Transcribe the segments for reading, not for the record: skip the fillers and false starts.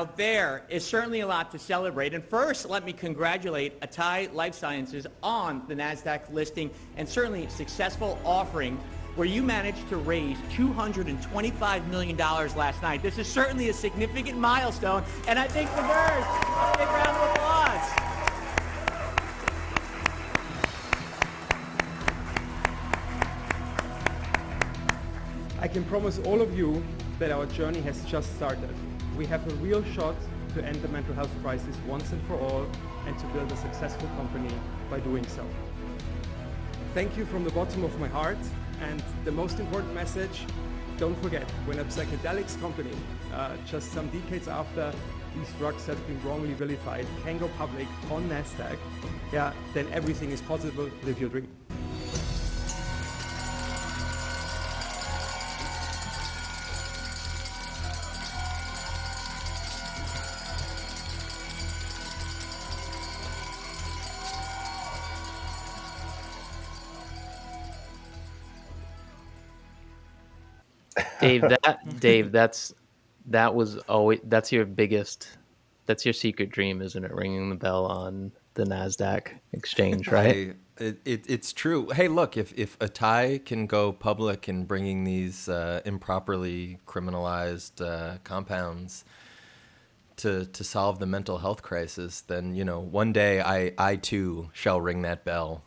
Now, there is certainly a lot to celebrate. And first, let me congratulate Atai Life Sciences on the Nasdaq listing and certainly successful offering where you managed to raise $225 million last night. This is certainly a significant milestone, and I think deserves a big round of applause. I can promise all of you that our journey has just started. We have a real shot to end the mental health crisis once and for all and to build a successful company by doing so. Thank you from the bottom of my heart, and the most important message, don't forget, when a psychedelics company, just some decades after these drugs have been wrongly vilified, can go public on Nasdaq, then everything is possible. Live your dream. Dave, that's your secret dream, isn't it? Ringing the bell on the Nasdaq exchange, right? It's true. Hey, look, if Atai can go public in bringing these improperly criminalized compounds to solve the mental health crisis, then one day I too shall ring that bell.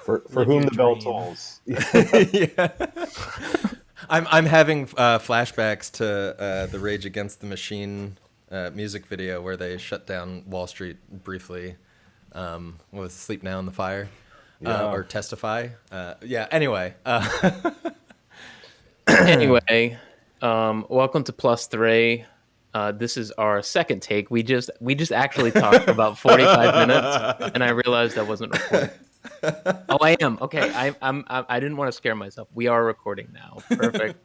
For whom the bell tolls. Yeah. I'm having flashbacks to the Rage Against the Machine music video where they shut down Wall Street briefly with Sleep Now in the Fire or Testify. Anyway. Anyway, welcome to Plus 3. This is our second take. We just actually talked for about 45 minutes, and I realized I wasn't recording. Oh, I am. Okay, I didn't want to scare myself. We are recording now.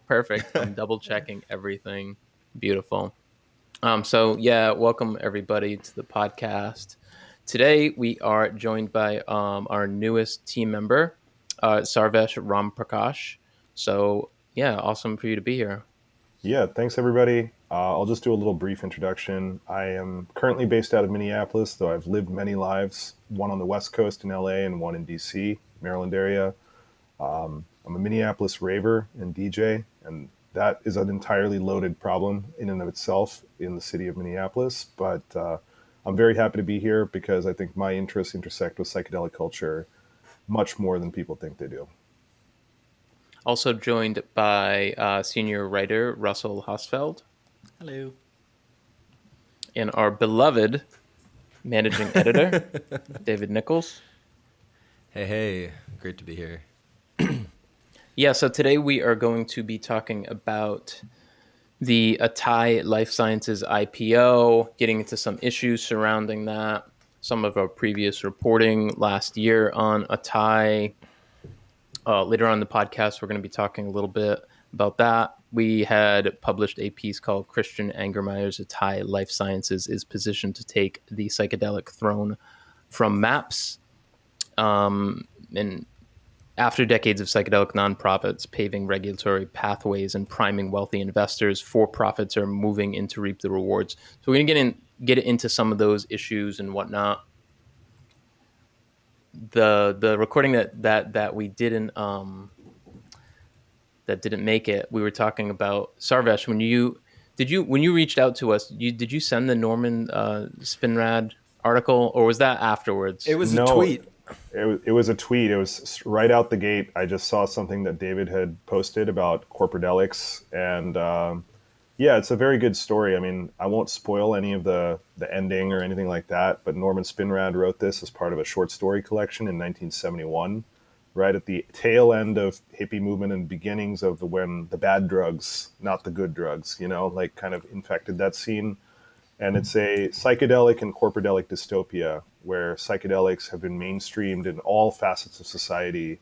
Perfect. I'm double checking everything. Beautiful. Welcome everybody to the podcast. Today we are joined by our newest team member, Sarvesh Ramprakash. So awesome for you to be here. Yeah, thanks everybody. I'll just do a little brief introduction. I am currently based out of Minneapolis, though I've lived many lives, one on the West Coast in LA and one in DC, Maryland area. I'm a Minneapolis raver and DJ, and that is an entirely loaded problem in and of itself in the city of Minneapolis. But I'm very happy to be here because I think my interests intersect with psychedelic culture much more than people think they do. Also joined by senior writer Russell Hausfeld. Hello. And our beloved managing editor, David Nickles. Hey, great to be here. So today we are going to be talking about the Atai Life Sciences IPO, getting into some issues surrounding that, some of our previous reporting last year on Atai. Later on in the podcast, we're going to be talking a little bit about that. We had published a piece called Christian Angermeyer's Atai Life Sciences is positioned to take the psychedelic throne from MAPS. And after decades of psychedelic nonprofits paving regulatory pathways and priming wealthy investors, for-profits are moving in to reap the rewards. So we're going to get into some of those issues and whatnot. The recording that we didn't make it, we were talking about Sarvesh. When you reached out to us, did you send the Norman Spinrad article, or was that afterwards? It was a tweet. It was a tweet. It was right out the gate. I just saw something that David had posted about corporadelics, and it's a very good story. I mean, I won't spoil any of the ending or anything like that, but Norman Spinrad wrote this as part of a short story collection in 1971, right at the tail end of hippie movement and beginnings of when the bad drugs, not the good drugs, kind of infected that scene. And it's a psychedelic and corporadelic dystopia where psychedelics have been mainstreamed in all facets of society,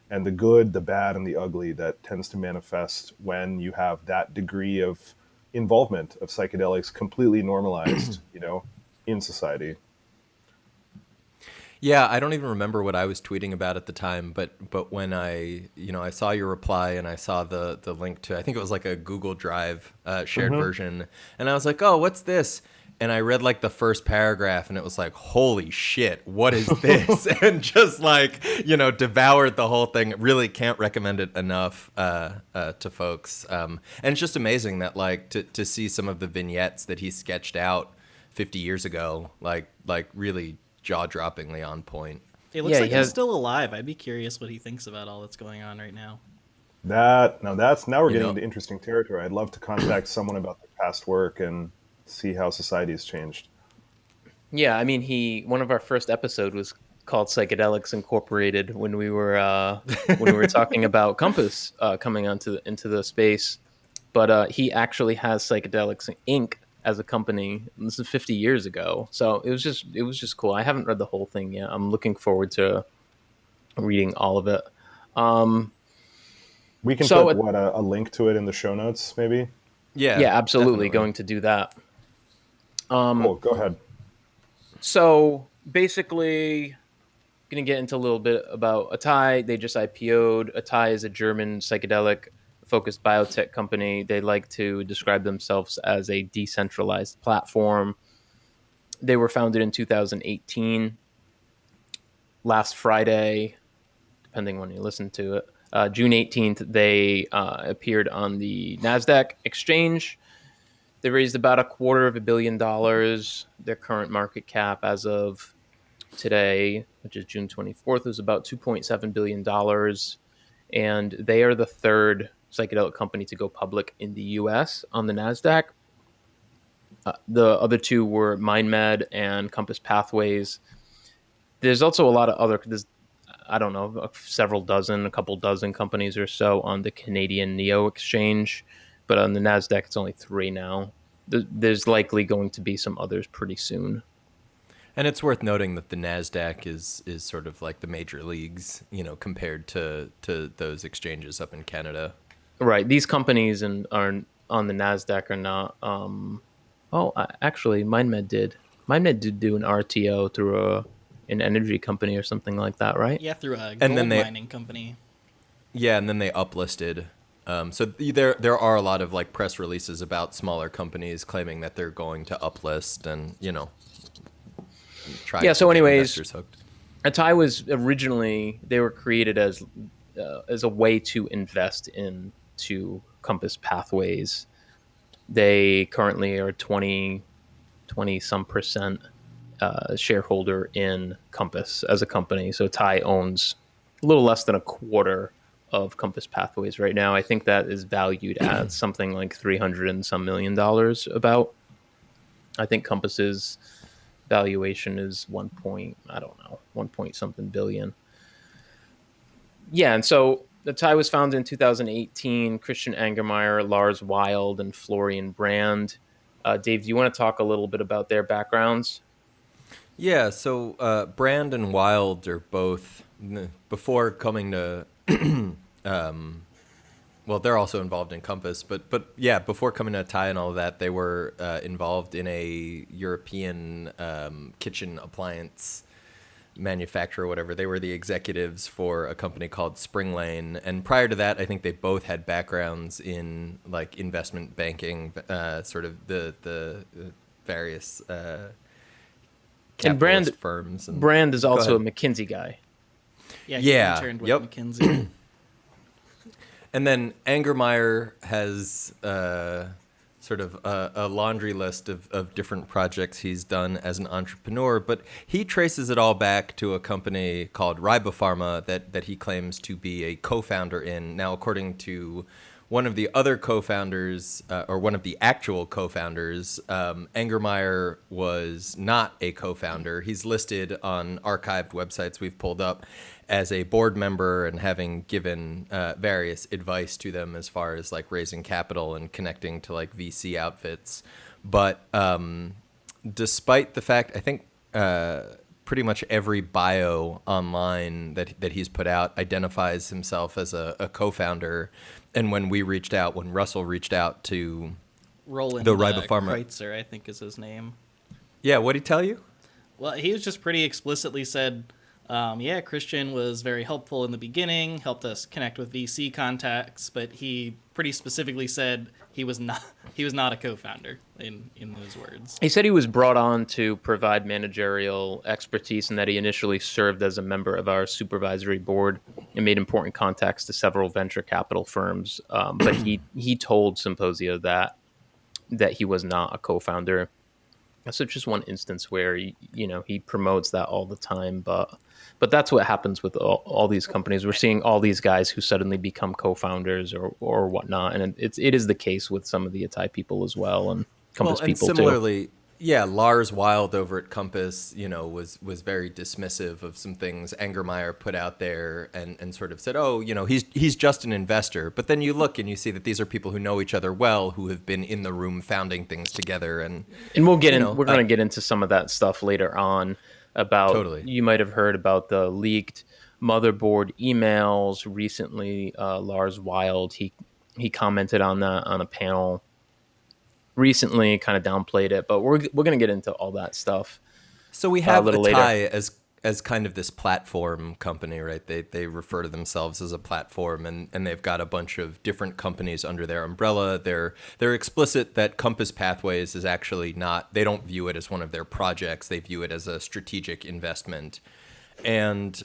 and the good, the bad, and the ugly that tends to manifest when you have that degree of involvement of psychedelics completely normalized, in society. Yeah, I don't even remember what I was tweeting about at the time, but when I saw your reply and I saw the link to, I think it was like a Google Drive shared version, and I was like, oh, what's this? And I read like the first paragraph and it was like, holy shit, what is this? And just like, devoured the whole thing. Really can't recommend it enough to folks. And it's just amazing that like to see some of the vignettes that he sketched out 50 years ago, like really jaw-droppingly on point. It looks like he's still alive. I'd be curious what he thinks about all that's going on right now. Now we're getting into interesting territory. I'd love to contact someone about their past work and see how society has changed. Yeah, I mean, one of our first episode was called Psychedelics Incorporated when we were talking about Compass coming into the space, but he actually has Psychedelics Inc. as a company. This is 50 years ago, so it was just cool. I haven't read the whole thing yet. I'm looking forward to reading all of it. We can put a link to it in the show notes, maybe. Yeah, absolutely. Definitely. Going to do that. Cool. Go ahead. So basically, going to get into a little bit about Atai. They just IPO'd. Atai is a German psychedelic-focused biotech company. They like to describe themselves as a decentralized platform. They were founded in 2018. Last Friday, depending when you listen to it, June 18th, they appeared on the Nasdaq exchange. They raised about $250 million. Their current market cap as of today, which is June 24th, is about $2.7 billion. And they are the third psychedelic company to go public in the U.S. on the Nasdaq. The other two were MindMed and Compass Pathways. There's also a lot of other, I don't know, a couple dozen companies or so on the Canadian Neo exchange. But on the Nasdaq, it's only 3 now. There's likely going to be some others pretty soon. And it's worth noting that the Nasdaq is sort of like the major leagues, compared to those exchanges up in Canada. Right. These companies are on the Nasdaq are not. Actually, MindMed did. MindMed did do an RTO through an energy company or something like that, right? Yeah, through a gold mining company. Yeah, and then they uplisted. So there are a lot of like press releases about smaller companies claiming that they're going to uplist and try. Yeah. So, anyways, Atai was originally they were created as a way to invest into Compass Pathways. They currently are 20 some percent shareholder in Compass as a company. So Atai owns a little less than a quarter of Compass Pathways right now. I think that is valued at something like $300 and some million about. I think Compass's valuation is 1 point something billion. Yeah, and so Atai was founded in 2018. Christian Angermayer, Lars Wild, and Florian Brand. Dave, do you want to talk a little bit about their backgrounds? Yeah, so Brand and Wild are both, before coming to, they're also involved in Compass, but yeah, before coming to Atai and all of that, they were involved in a European kitchen appliance manufacturer or whatever. They were the executives for a company called Spring Lane, and prior to that, I think they both had backgrounds in like investment banking, sort of the various capitalist firms. And Brand is also a McKinsey guy. Yeah, he interned with McKinsey. And then Angermayer has sort of a laundry list of different projects he's done as an entrepreneur, but he traces it all back to a company called Ribopharma that he claims to be a co-founder in. Now, according to one of the other co-founders, or one of the actual co-founders, Angermayer was not a co-founder. He's listed on archived websites we've pulled up as a board member and having given various advice to them as far as like raising capital and connecting to like VC outfits. But despite the fact, I think pretty much every bio online that he's put out identifies himself as a co-founder. And when Russell reached out to Roland the Ribopharma, Kreitzer, I think is his name. Yeah, what'd he tell you? Well, he was just pretty explicitly said, Yeah, Christian was very helpful in the beginning, helped us connect with VC contacts, but he pretty specifically said he was not a co-founder in those words. He said he was brought on to provide managerial expertise and that he initially served as a member of our supervisory board and made important contacts to several venture capital firms. But he told Symposia that he was not a co-founder. So just one instance where he promotes that all the time, but that's what happens with all these companies. We're seeing all these guys who suddenly become co-founders or whatnot, and it is the case with some of the Atai people as well, and Compass people similarly, too. Yeah, Lars Wild over at Compass, was very dismissive of some things Angermayer put out there and sort of said, oh, he's just an investor. But then you look and you see that these are people who know each other well, who have been in the room founding things together. And we'll get we're going to get into some of that stuff later on about, totally. You might have heard about the leaked motherboard emails recently. Lars Wild, he commented on that on a panel recently, kind of downplayed it, but we're going to get into all that stuff. So we have a little Atai later. as kind of this platform company, right? They refer to themselves as a platform, and they've got a bunch of different companies under their umbrella. They're explicit that Compass Pathways is actually not. They don't view it as one of their projects. They view it as a strategic investment, and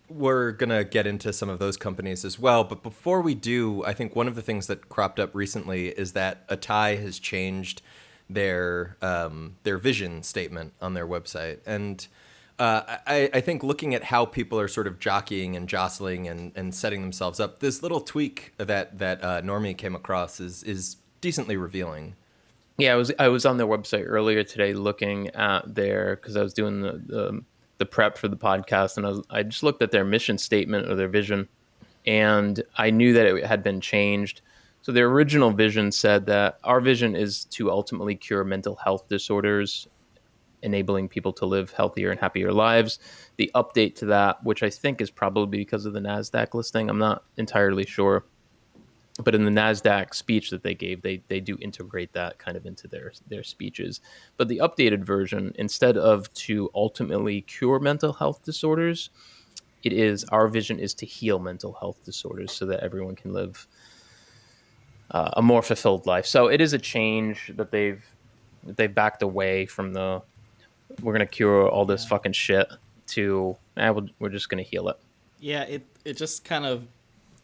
we're going to get into some of those companies as well. But before we do, I think one of the things that cropped up recently is that Atai has changed their vision statement on their website. And I think looking at how people are sort of jockeying and jostling and setting themselves up, this little tweak that Normie came across is decently revealing. Yeah, I was on their website earlier today looking at because I was doing the prep for the podcast, and I just looked at their mission statement or their vision, and I knew that it had been changed. So their original vision said that our vision is to ultimately cure mental health disorders, enabling people to live healthier and happier lives. The update to that, which I think is probably because of the Nasdaq listing, I'm not entirely sure, but in the Nasdaq speech that they gave, they do integrate that kind of into their speeches. But the updated version, instead of to ultimately cure mental health disorders, it is our vision is to heal mental health disorders so that everyone can live a more fulfilled life. So it is a change that they've backed away from the we're gonna cure all this fucking shit to we're just gonna heal it. Yeah, it just kind of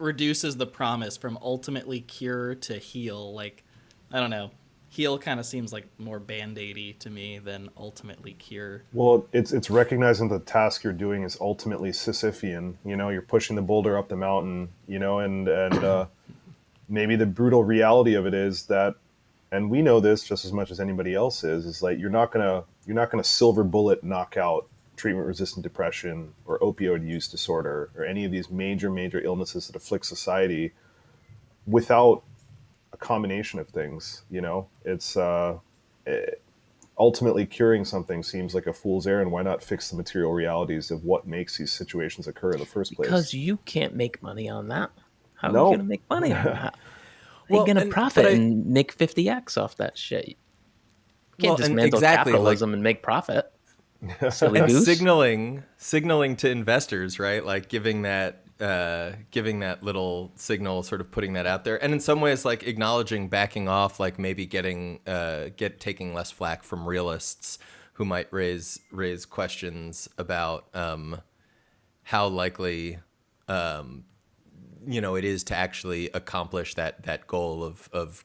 reduces the promise from ultimately cure to heal. Like, I don't know, heal kind of seems like more band-aidy to me than ultimately cure. Well, it's recognizing the task you're doing is ultimately Sisyphean. You're pushing the boulder up the mountain. And maybe the brutal reality of it is that, and we know this just as much as anybody else is like you're not gonna silver bullet knock out treatment-resistant depression or opioid use disorder or any of these major illnesses that afflict society without a combination of things. It's ultimately curing something seems like a fool's errand. Why not fix the material realities of what makes these situations occur in the first place? Because you can't make money on that. How are No. you going to make money on that? You're going to profit and make 50x off that shit. You can't dismantle capitalism and make profit. Silly goose. Signaling to investors, right? Like giving that little signal, sort of putting that out there, and in some ways, like acknowledging, backing off, like maybe taking less flack from realists who might raise questions about how likely it is to actually accomplish that goal of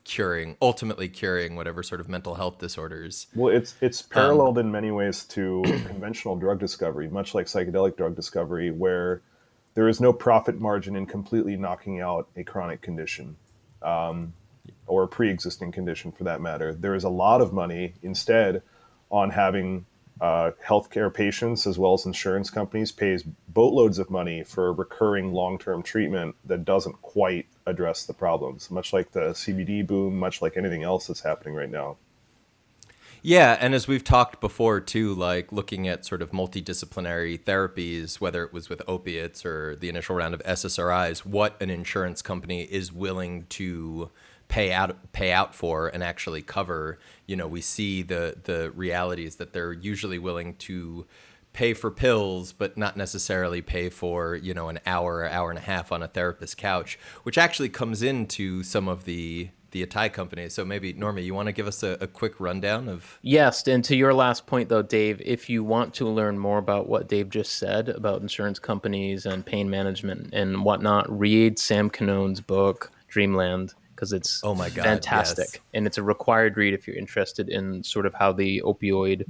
ultimately curing whatever sort of mental health disorders. Well, it's paralleled in many ways to conventional drug discovery, much like psychedelic drug discovery, where there is no profit margin in completely knocking out a chronic condition, or a pre-existing condition for that matter. There is a lot of money instead on having healthcare patients as well as insurance companies pays boatloads of money for recurring long-term treatment that doesn't quite address the problems, much like the CBD boom, much like anything else that's happening right now. Yeah, and as we've talked before too, like looking at sort of multidisciplinary therapies, whether it was with opiates or the initial round of SSRIs, what an insurance company is willing to pay out for and actually cover. We see the realities that they're usually willing to pay for pills, but not necessarily pay for, an hour and a half on a therapist's couch, which actually comes into some of the Atai companies. So maybe, Norma, you want to give us a quick rundown of... Yes, and to your last point, though, Dave, if you want to learn more about what Dave just said about insurance companies and pain management and whatnot, read Sam Canone's book, Dreamland, because it's Oh my God, fantastic. yes. And it's a required read if you're interested in sort of how the opioid,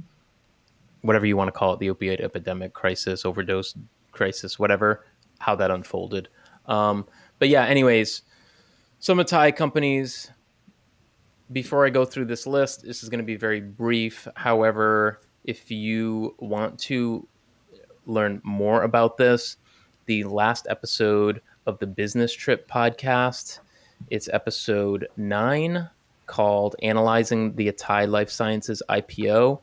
whatever you want to call it, the opioid epidemic crisis, overdose crisis, whatever, how that unfolded. But yeah, anyways, some Atai companies. Before I go through this list, this is going to be very brief. However, if you want to learn more about this, the last episode of the Business Trip podcast, it's episode 9, called Analyzing the Atai Life Sciences IPO.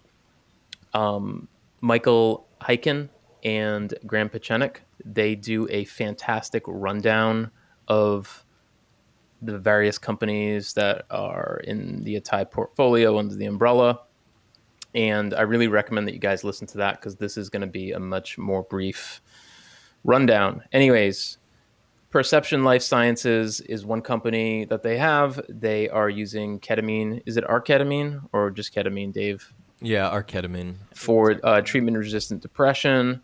Michael Hyken and Graham Pechenik, they do a fantastic rundown of the various companies that are in the Atai portfolio under the umbrella. And I really recommend that you guys listen to that, because this is going to be a much more brief rundown. Anyways, Perception Life Sciences is one company that they have. They are using ketamine. Is it arketamine or just ketamine, Dave? Yeah, arketamine. For treatment-resistant depression.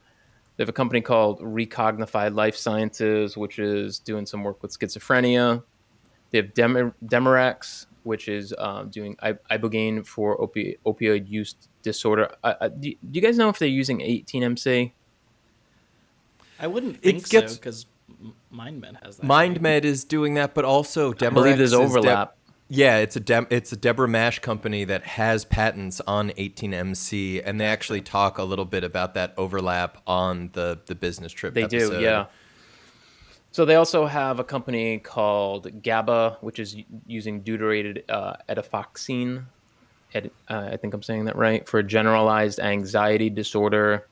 They have a company called Recognify Life Sciences, which is doing some work with schizophrenia. They have Demorex, which is doing ibogaine for opioid use disorder. Do you guys know if they're using 18MC? I wouldn't think so, because MindMed has that. MindMed is doing that, but also Demorex. I believe there's overlap. It's a Deborah Mash company that has patents on 18MC, and they actually talk a little bit about that overlap on the Business Trip episode. They do, yeah. So they also have a company called GABA, which is using deuterated etifoxine. I think I'm saying that right, for generalized anxiety disorder.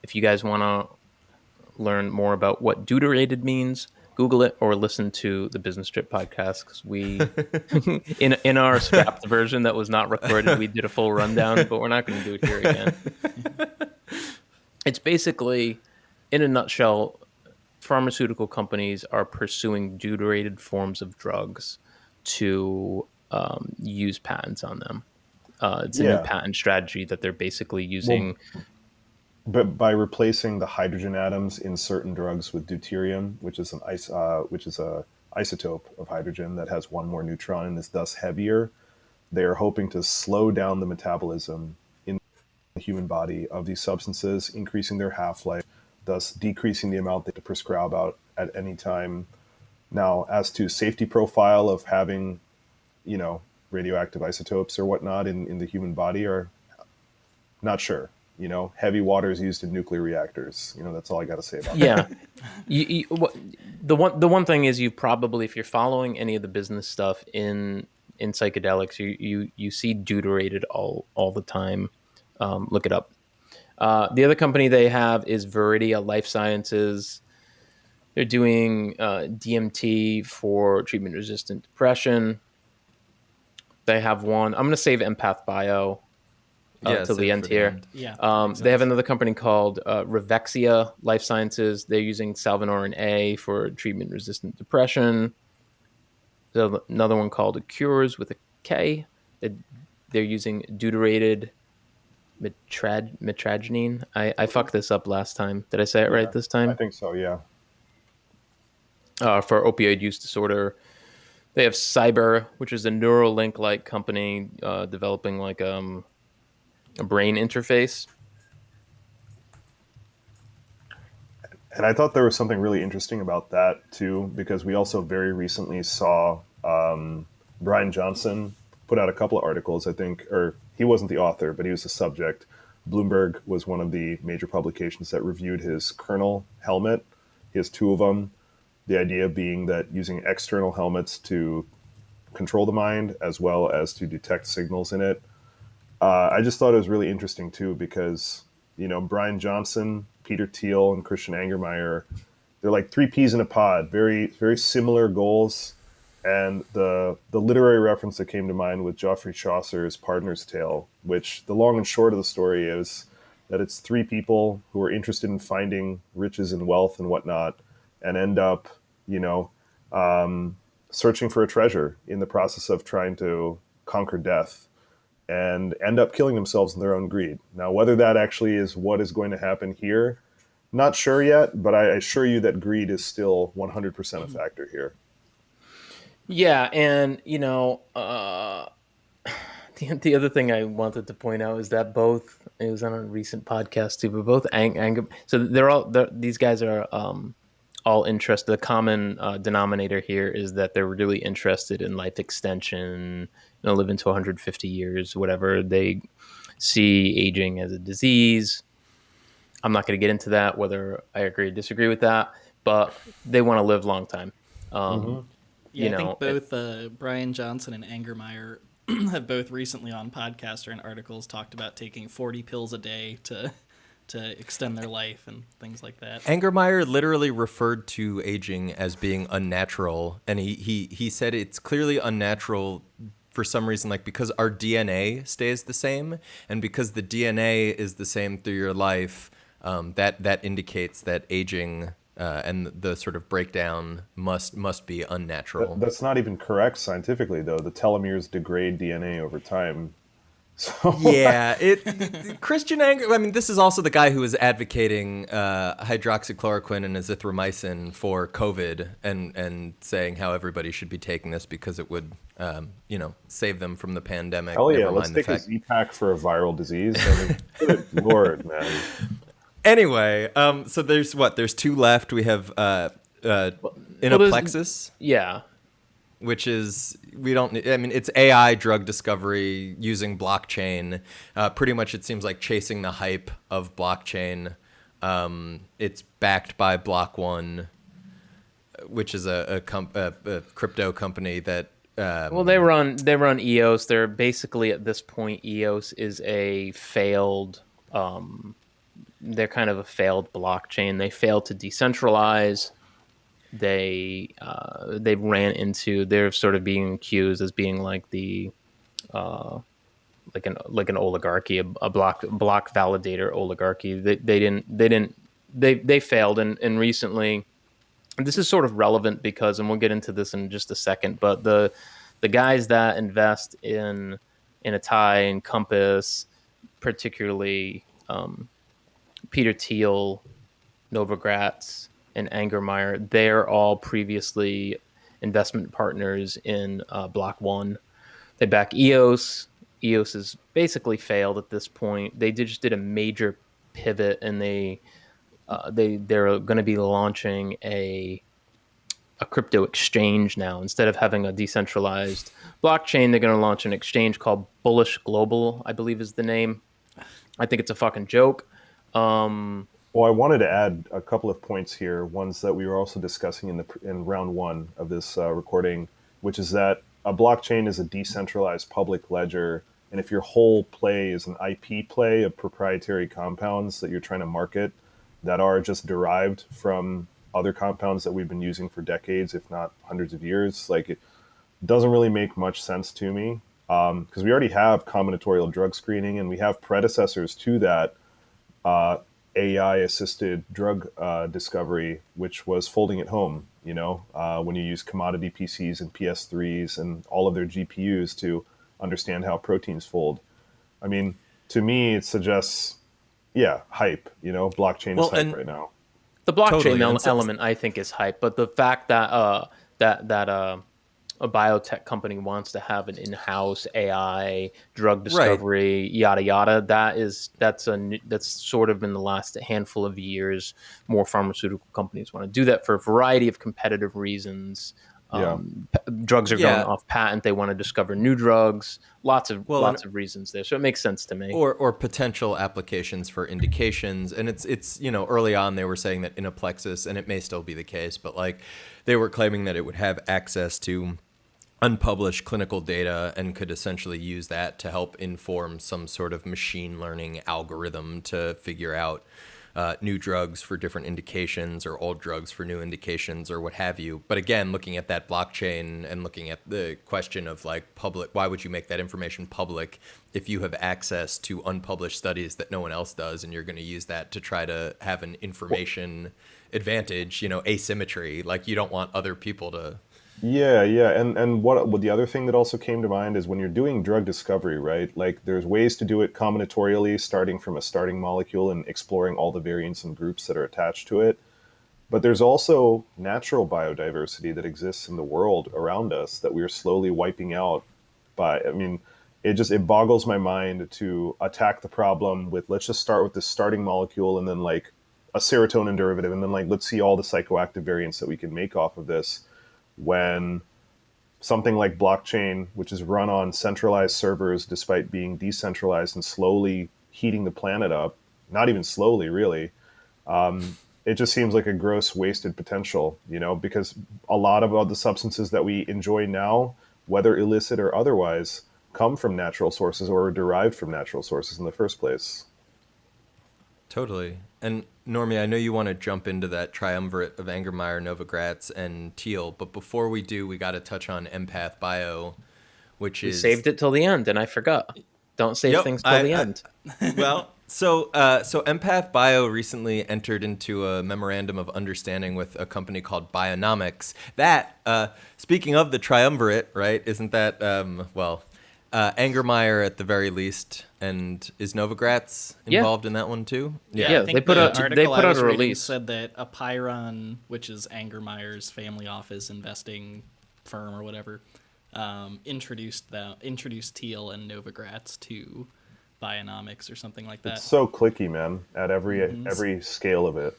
If you guys want to learn more about what deuterated means, Google it or listen to the Business Trip podcast, because we, in our scrapped version that was not recorded, we did a full rundown, but we're not going to do it here again. It's basically, in a nutshell, pharmaceutical companies are pursuing deuterated forms of drugs to use patents on them. It's a new patent strategy that they're basically using. But by replacing the hydrogen atoms in certain drugs with deuterium, which is a isotope of hydrogen that has one more neutron and is thus heavier, they are hoping to slow down the metabolism in the human body of these substances, increasing their half-life, thus decreasing the amount they have to prescribe out at any time. Now, as to safety profile of having, radioactive isotopes or whatnot in the human body, are not sure. Heavy water is used in nuclear reactors. That's all I got to say about that. Yeah. The one thing is, you probably, if you're following any of the business stuff in psychedelics, you see deuterated all the time. Look it up. The other company they have is Viridia Life Sciences. They're doing DMT for treatment-resistant depression. They have one. I'm going to save Empath Bio till the end here. Yeah. They have another company called Revexia Life Sciences. They're using salvinorin A for treatment-resistant depression. There's another one called Cures with a K. They're using deuterated mitragynine. I fucked this up last time. Did I say it right this time? I think so, yeah. For opioid use disorder. They have Cyber, which is a Neuralink-like company developing like a brain interface. And I thought there was something really interesting about that too, because we also very recently saw Brian Johnson put out a couple of articles, I think, or he wasn't the author, but he was the subject. Bloomberg was one of the major publications that reviewed his kernel helmet. He has 2 of them. The idea being that using external helmets to control the mind as well as to detect signals in it. I just thought it was really interesting too, because, Brian Johnson, Peter Thiel, and Christian Angermayer, they're like 3 peas in a pod, very, very similar goals. And the literary reference that came to mind was Geoffrey Chaucer's Pardoner's Tale, which the long and short of the story is that it's three people who are interested in finding riches and wealth and whatnot, and end up, searching for a treasure in the process of trying to conquer death, and end up killing themselves in their own greed. Now, whether that actually is what is going to happen here, not sure yet, but I assure you that greed is still 100% a factor here. Yeah, and the other thing I wanted to point out is that it was on a recent podcast too, but both so these guys are all interested. The common denominator here is that they're really interested in life extension, living to 150 years, whatever. They see aging as a disease. I'm not going to get into that, whether I agree or disagree with that, but they want to live a long time. Yeah, I think both Brian Johnson and Angermayer have both recently on podcasts or in articles talked about taking 40 pills a day to extend their life and things like that. Angermayer literally referred to aging as being unnatural, and he said it's clearly unnatural for some reason, like because our DNA stays the same, and because the DNA is the same through your life, that indicates that aging and the sort of breakdown must be unnatural. That's not even correct scientifically, though. The telomeres degrade DNA over time. So Yeah, Christian Anger. I mean, this is also the guy who is advocating hydroxychloroquine and azithromycin for COVID, and saying how everybody should be taking this because it would, save them from the pandemic. Hell yeah, Never let's mind the take a fact- Z-Pack for a viral disease. I mean, good Lord, man. Anyway, so there's two left. We have Inaplexis, Yeah. which is it's AI drug discovery using blockchain. Pretty much it seems like chasing the hype of blockchain. It's backed by Block One, which is a crypto company that Well, they run EOS. They're basically at this point, EOS is a failed. They're kind of a failed blockchain. They failed to decentralize. They're sort of being accused as being like the like an oligarchy, a block validator oligarchy. They failed, and recently, and this is sort of relevant because, and we'll get into this in just a second, but the guys that invest in Atai and Compass, particularly Peter Thiel, Novogratz, and Angermayer, they're all previously investment partners in Block One. They back EOS. EOS has basically failed at this point. They just did a major pivot, and they're going to be launching a crypto exchange now. Instead of having a decentralized blockchain, they're going to launch an exchange called Bullish Global, I believe is the name. I think it's a fucking joke. Well, I wanted to add a couple of points here, ones that we were also discussing in round one of this recording, which is that a blockchain is a decentralized public ledger, and if your whole play is an IP play of proprietary compounds that you're trying to market that are just derived from other compounds that we've been using for decades, if not hundreds of years, like it doesn't really make much sense to me, because we already have combinatorial drug screening, and we have predecessors to that AI-assisted drug discovery, which was folding at home, when you use commodity PCs and PS3s and all of their GPUs to understand how proteins fold. I mean, to me, it suggests, hype, blockchain is hype right now. The blockchain Totally. element, I think, is hype, but the fact that a biotech company wants to have an in-house AI drug discovery, yada yada, that's sort of in the last handful of years, more pharmaceutical companies want to do that for a variety of competitive reasons. Drugs are going off patent. They want to discover new drugs. Lots of reasons there. So it makes sense to me. or potential applications for indications. And it's early on they were saying that Inaplexis, and it may still be the case, but like they were claiming that it would have access to unpublished clinical data and could essentially use that to help inform some sort of machine learning algorithm to figure out new drugs for different indications or old drugs for new indications or what have you. But again, looking at that blockchain and looking at the question of like public, why would you make that information public if you have access to unpublished studies that no one else does, and you're going to use that to try to have an information advantage, you know, asymmetry, like you don't want other people to. Yeah, yeah, and what the other thing that also came to mind is when you're doing drug discovery, right? Like there's ways to do it combinatorially, starting from a starting molecule and exploring all the variants and groups that are attached to it. But there's also natural biodiversity that exists in the world around us that we are slowly wiping out by, I mean, it boggles my mind to attack the problem with, let's just start with this starting molecule and then like a serotonin derivative, and then like let's see all the psychoactive variants that we can make off of this, when something like blockchain, which is run on centralized servers despite being decentralized and slowly heating the planet up, not even slowly really, it just seems like a gross wasted potential, you know, because a lot of the substances that we enjoy now, whether illicit or otherwise, come from natural sources or are derived from natural sources in the first place. Totally. And Normie, I know you want to jump into that triumvirate of Angermayer, Novogratz, and Thiel, but before we do, we got to touch on Empath Bio, which We is... saved it till the end, and I forgot. Don't save things till the end. Well, so Empath Bio recently entered into a memorandum of understanding with a company called Bionomics. That, speaking of the triumvirate, right, isn't that, Angermayer at the very least, and is Novogratz involved in that one too? Yeah, I think they put the out article I was a reading release. said that Apeiron, which is Angermeyer's family office investing firm or whatever, introduced Thiel and Novogratz to Bionomics or something like that. It's so clicky, man, at every scale of it.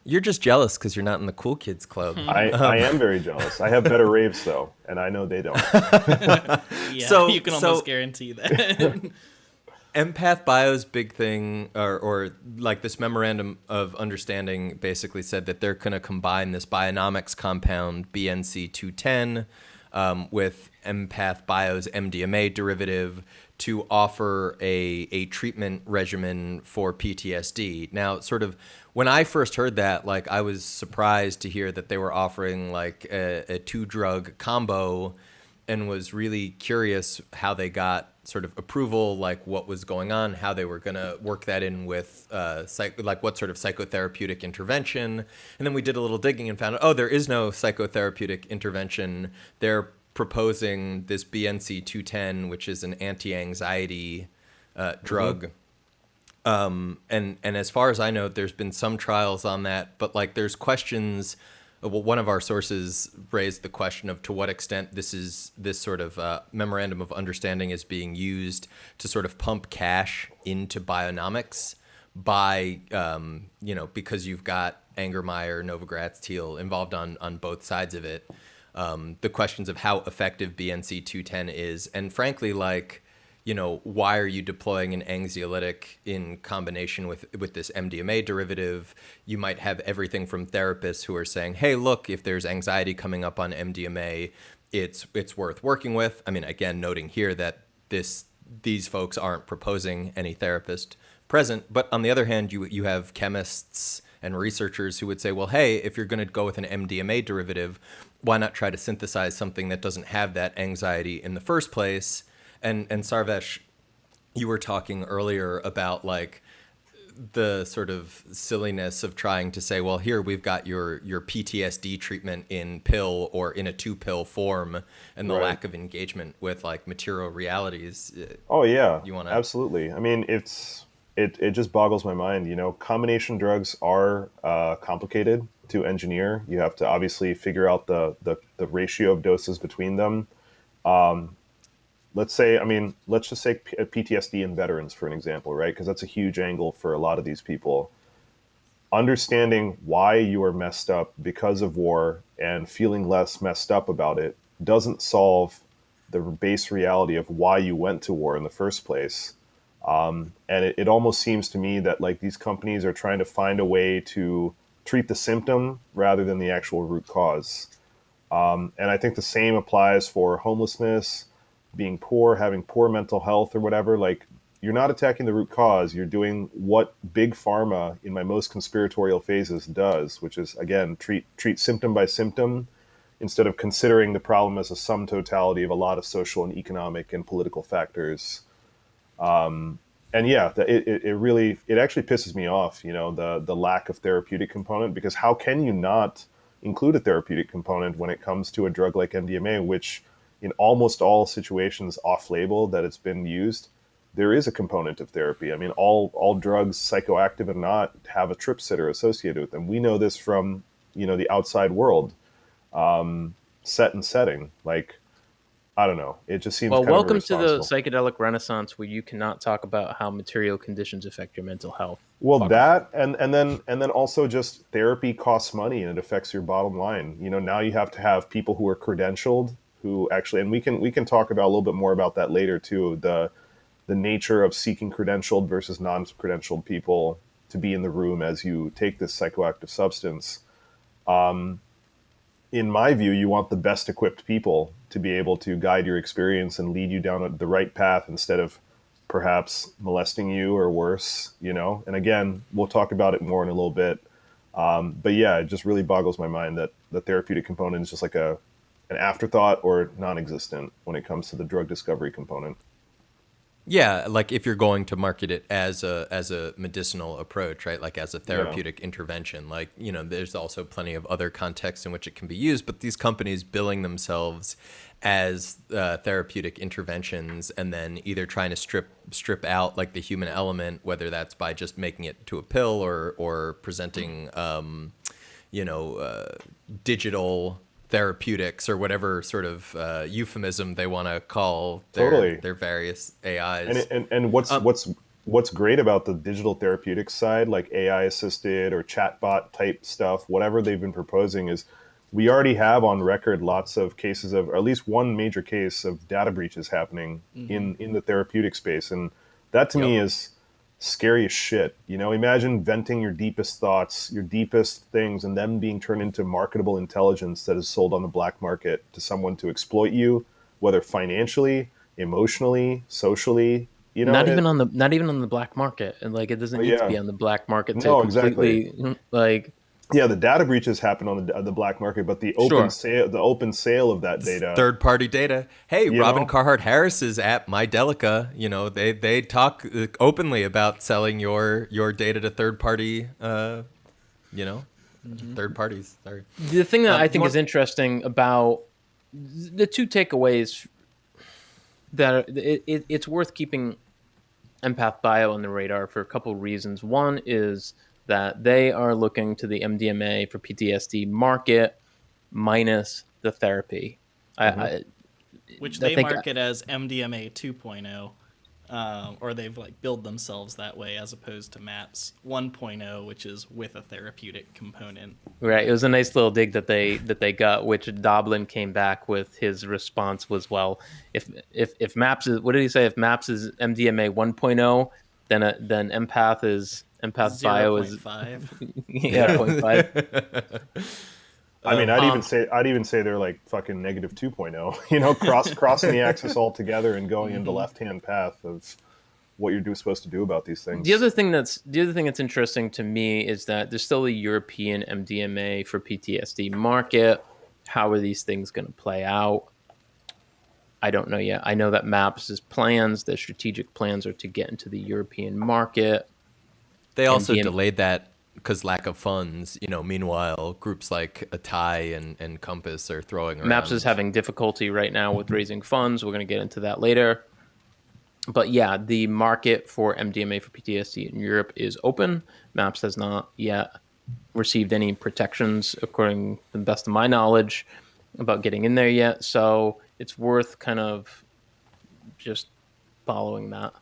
You're just jealous because you're not in the cool kids club. I am very jealous. I have better raves though, and I know they don't. Yeah, So- you can almost guarantee that. Empath Bio's big thing, or like this memorandum of understanding, basically said that they're going to combine this Bionomics compound BNC210 with Empath Bio's MDMA derivative to offer a treatment regimen for PTSD. Now, sort of when I first heard that, like I was surprised to hear that they were offering like a 2-drug combo, and was really curious how they got sort of approval, like what was going on, how they were going to work that in with like what sort of psychotherapeutic intervention. And then we did a little digging and found out, oh, there is no psychotherapeutic intervention. They're proposing this BNC 210, which is an anti-anxiety drug. And as far as I know, there's been some trials on that, but like there's questions. Well, one of our sources raised the question of to what extent this sort of memorandum of understanding is being used to sort of pump cash into Bionomics by, because you've got Angermayer, Novogratz, Thiel involved on both sides of it. The questions of how effective BNC 210 is, and frankly, like, why are you deploying an anxiolytic in combination with this MDMA derivative? You might have everything from therapists who are saying, hey, look, if there's anxiety coming up on MDMA, it's worth working with. I mean, again, noting here that these folks aren't proposing any therapist present. But on the other hand, you have chemists and researchers who would say, well, hey, if you're going to go with an MDMA derivative, why not try to synthesize something that doesn't have that anxiety in the first place? And Sarvesh, you were talking earlier about like the sort of silliness of trying to say, well, here we've got your PTSD treatment in pill or in a 2-pill form, and the lack of engagement with like material realities. Oh yeah, Absolutely. I mean, it just boggles my mind. Combination drugs are complicated to engineer. You have to obviously figure out the ratio of doses between them. Let's just say PTSD in veterans, for an example, right? Because that's a huge angle for a lot of these people. Understanding why you are messed up because of war and feeling less messed up about it doesn't solve the base reality of why you went to war in the first place. And it almost seems to me that like these companies are trying to find a way to treat the symptom rather than the actual root cause. And I think the same applies for homelessness, being poor, having poor mental health or whatever. Like you're not attacking the root cause. You're doing what big pharma in my most conspiratorial phases does, which is, again, treat symptom by symptom instead of considering the problem as a sum totality of a lot of social and economic and political factors. And yeah, it actually pisses me off, the lack of therapeutic component, because how can you not include a therapeutic component when it comes to a drug like MDMA, which in almost all situations off-label that it's been used, there is a component of therapy. I mean, all drugs, psychoactive and not, have a trip sitter associated with them. We know this from, the outside world, set and setting. Like, I don't know. It just seems Well, kind of welcome to the irresponsible. psychedelic renaissance, where you cannot talk about how material conditions affect your mental health. Well, Fuck. that and then also just therapy costs money and it affects your bottom line. Now you have to have people who are credentialed, who actually, and we can talk about a little bit more about that later too. The nature of seeking credentialed versus non-credentialed people to be in the room as you take this psychoactive substance. In my view, you want the best equipped people to be able to guide your experience and lead you down the right path instead of perhaps molesting you or worse, And again, we'll talk about it more in a little bit. But yeah, it just really boggles my mind that the therapeutic component is just like an afterthought or non-existent when it comes to the drug discovery component. Yeah, like if you're going to market it as a medicinal approach, right? Like as a therapeutic intervention, like, there's also plenty of other contexts in which it can be used, but these companies billing themselves as therapeutic interventions and then either trying to strip out like the human element, whether that's by just making it to a pill or presenting, digital therapeutics or whatever sort of euphemism they want to call their various AIs. And what's great about the digital therapeutics side, like AI assisted or chatbot type stuff, whatever they've been proposing, is we already have on record lots of cases of, or at least one major case of data breaches happening in the therapeutic space, and that to me is scary as shit. Imagine venting your deepest thoughts, your deepest things, and them being turned into marketable intelligence that is sold on the black market to someone to exploit you, whether financially, emotionally, socially. Not even on the black market, and like it doesn't need to be on the black market to completely like. Yeah, the data breaches happen on the black market, but the open sale of that data, third party data. Hey, Robin Carhart Harris is at MyDelica. They talk openly about selling your data to third party. Third parties. Sorry. The thing that I think is interesting about the two takeaways that it's worth keeping Empath Bio on the radar for a couple reasons. One is that they are looking to the MDMA for PTSD market minus the therapy. Which they market as MDMA 2.0, or they've like billed themselves that way, as opposed to MAPS 1.0, which is with a therapeutic component. Right. It was a nice little dig that they got, which Doblin came back with. His response was, well, if MAPS is, what did he say? If MAPS is MDMA 1.0, then Empath Bio is 0.5. Yeah, 0.5. I mean, I'd even say they're like fucking negative 2.0. Crossing the axis altogether and going into left-hand path of what you're supposed to do about these things. The other thing that's interesting to me is that there's still a European MDMA for PTSD market. How are these things going to play out? I don't know yet. I know that MAPS' plans, their strategic plans, are to get into the European market. They also delayed that because lack of funds. Meanwhile, groups like Atai and Compass are throwing around. MAPS is having difficulty right now with raising funds. We're going to get into that later. But yeah, the market for MDMA for PTSD in Europe is open. MAPS has not yet received any protections, according to the best of my knowledge, about getting in there yet. So it's worth kind of just following that.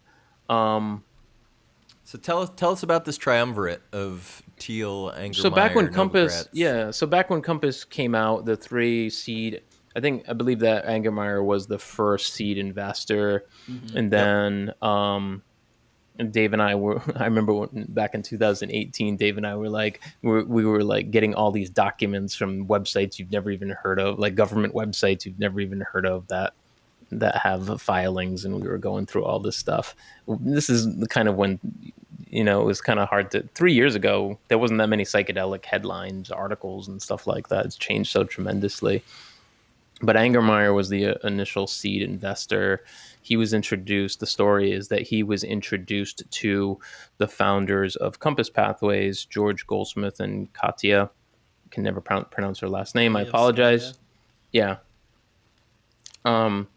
So tell us about this triumvirate of Thiel, Angermayer, so back when Novogratz. back when Compass came out, the 3 seed, I believe that Angermayer was the first seed investor, and then and Dave and I were. I remember back in 2018, Dave and I were like, we were like getting all these documents from websites you've never even heard of, like government websites you've never even heard of, that that have filings, and we were going through all this stuff. This is the kind of when, it was kind of hard to. 3 years ago, there wasn't that many psychedelic headlines, articles, and stuff like that. It's changed so tremendously. But Angermayer was the initial seed investor. He was introduced. The story is that he was introduced to the founders of Compass Pathways, George Goldsmith and Katya. I can never pronounce her last name. I apologize. Yeah. Novogratz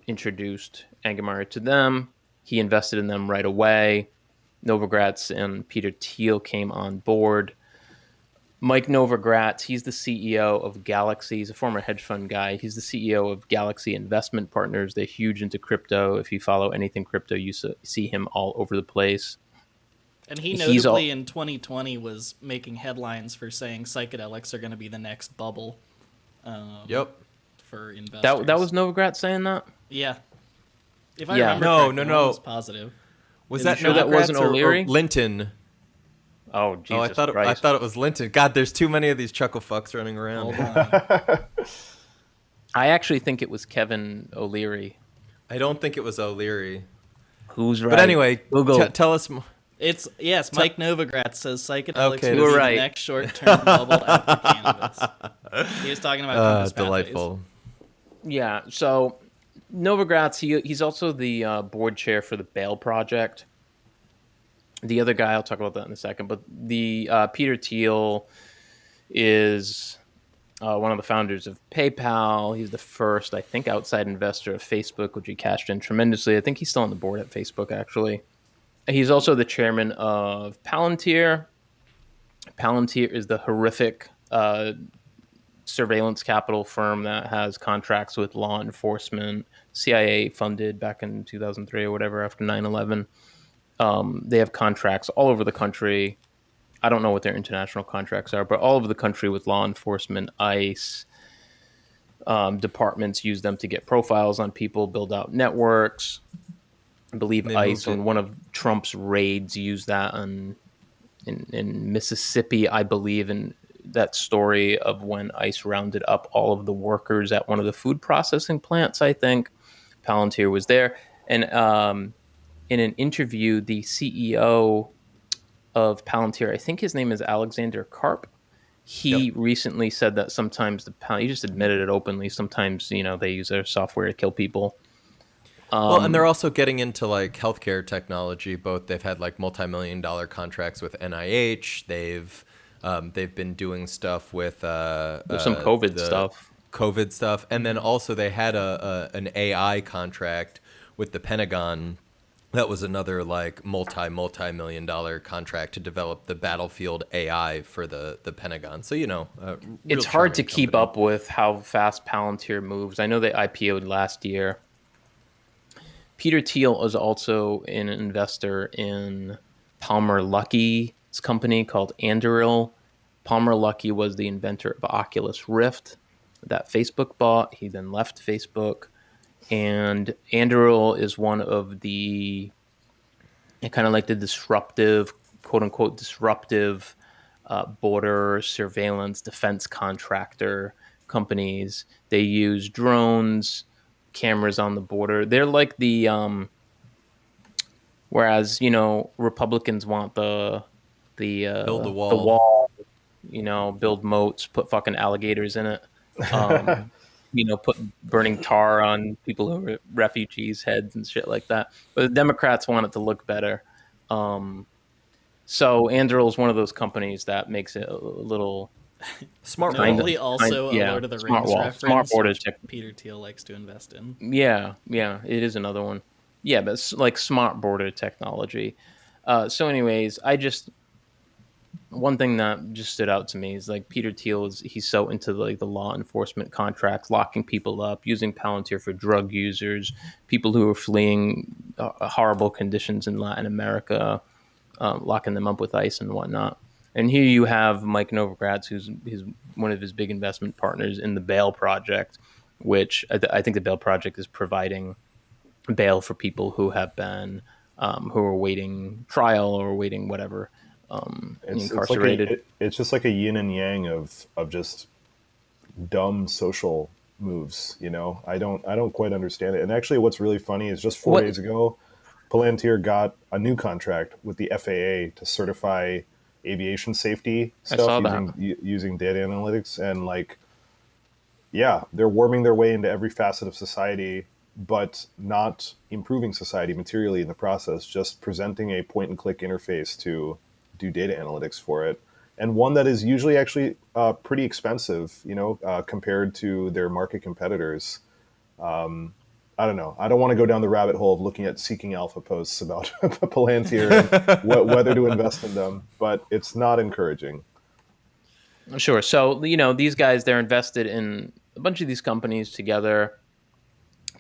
introduced Angermayer to them. He invested in them right away. Novogratz and Peter Thiel came on board. Mike Novogratz, he's the CEO of Galaxy. He's a former hedge fund guy. He's the CEO of Galaxy Investment Partners. They're huge into crypto. If you follow anything crypto, you see him all over the place. And he notably in 2020 was making headlines for saying psychedelics are going to be the next bubble. Yep. For investors. That was Novogratz saying that? Yeah. If I remember correctly, no. was positive. Was that sure that wasn't O'Leary? Or Linton? Oh, Jesus Christ. I thought it was Linton. God, there's too many of these chuckle fucks running around. Hold on. I actually think it was Kevin O'Leary. I don't think it was O'Leary. Who's right? But anyway, Google. Tell us more. Mike Novogratz says psychedelics Okay, will be right. the next short-term bubble after cannabis. He was talking about Compass delightful. Pathways. Yeah, so Novogratz, he's also the board chair for the Bail Project. The other guy, I'll talk about that in a second, but the Peter Thiel is one of the founders of PayPal. He's the first, I think, outside investor of Facebook, which he cashed in tremendously. I think he's still on the board at Facebook, actually. He's also the chairman of Palantir. Palantir is the horrific surveillance capital firm that has contracts with law enforcement, CIA funded back in 2003 or whatever after 9/11. They have contracts all over the country. I don't know what their international contracts are, but all over the country with law enforcement, ICE, departments use them to get profiles on people, build out networks. I believe ICE on one of Trump's raids used that in Mississippi, I believe, in that story of when ICE rounded up all of the workers at one of the food processing plants, I think. Palantir was there. And in an interview, the CEO of Palantir, I think his name is Alexander Karp, he recently said that sometimes he just admitted it openly, sometimes, they use their software to kill people. Well, and they're also getting into like healthcare technology. They've had like multi-million-dollar contracts with NIH. They've been doing stuff with some COVID stuff, and then also they had an AI contract with the Pentagon. That was another like multi-million-dollar contract to develop the battlefield AI for the Pentagon. So it's hard to keep up with how fast Palantir moves. I know they IPO'd last year. Peter Thiel is also an investor in Palmer Luckey's company called Darrell. Palmer Luckey was the inventor of Oculus Rift that Facebook bought. He then left Facebook. And Darrell is one of the kind of like the disruptive, quote unquote, disruptive border surveillance defense contractor companies. They use drones, cameras on the border. They're like the whereas Republicans want the build the wall. the wall, build moats, put fucking alligators in it, put burning tar on people who are refugees' heads and shit like that. But the Democrats want it to look better. So Anduril is one of those companies that makes it a little smart. Notably also a Lord of the Rings reference, smart border Peter Thiel likes to invest in. Yeah, it is another one. Yeah, but it's like smart border technology. So anyways, one thing that just stood out to me is like Peter Thiel he's so into like the law enforcement contracts, locking people up, using Palantir for drug users, people who are fleeing horrible conditions in Latin America, locking them up with ICE and whatnot. And here you have Mike Novogratz, who's one of his big investment partners in the Bail Project, which I think the Bail Project is providing bail for people who have been who are waiting trial or waiting whatever. Incarcerated. It's just like a yin and yang of just dumb social moves. I don't quite understand it. And actually, what's really funny is just 4 days ago, Palantir got a new contract with the FAA to certify aviation safety stuff using data analytics, and they're worming their way into every facet of society, but not improving society materially in the process, just presenting a point and click interface to do data analytics for it. And one that is usually actually pretty expensive, compared to their market competitors. I don't know. I don't want to go down the rabbit hole of looking at Seeking Alpha posts about Palantir and whether to invest in them, but it's not encouraging. Sure. So, these guys, they're invested in a bunch of these companies together,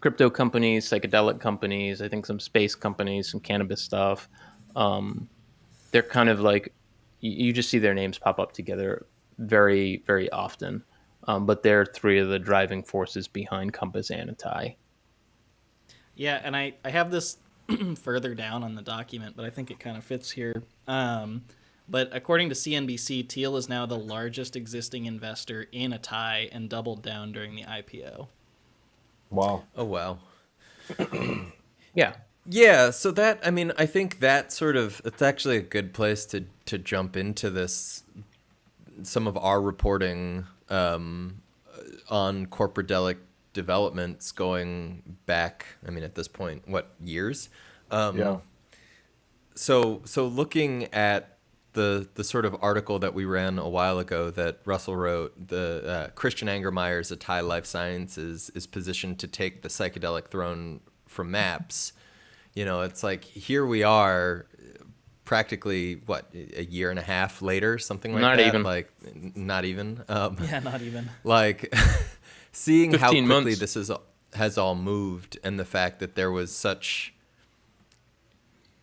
crypto companies, psychedelic companies, I think some space companies, some cannabis stuff. They're kind of like, you just see their names pop up together very, very often. But they're three of the driving forces behind Compass and Atai. Yeah, and I have this further down on the document, but I think it kind of fits here. But according to CNBC, Thiel is now the largest existing investor in Atai and doubled down during the IPO. Wow. Oh, wow. Yeah. Yeah, so I think that it's actually a good place to jump into this, some of our reporting on corporate developments going back, at this point, what, years? Yeah. So looking at the sort of article that we ran a while ago that Russell wrote, the Christian Angermeyer's Atai Life Sciences is positioned to take the psychedelic throne from MAPS. It's like, here we are practically, a year and a half later, something like not that? Even. Not even. Yeah, not even. Seeing how 15 quickly months. this has all moved, and the fact that there was such...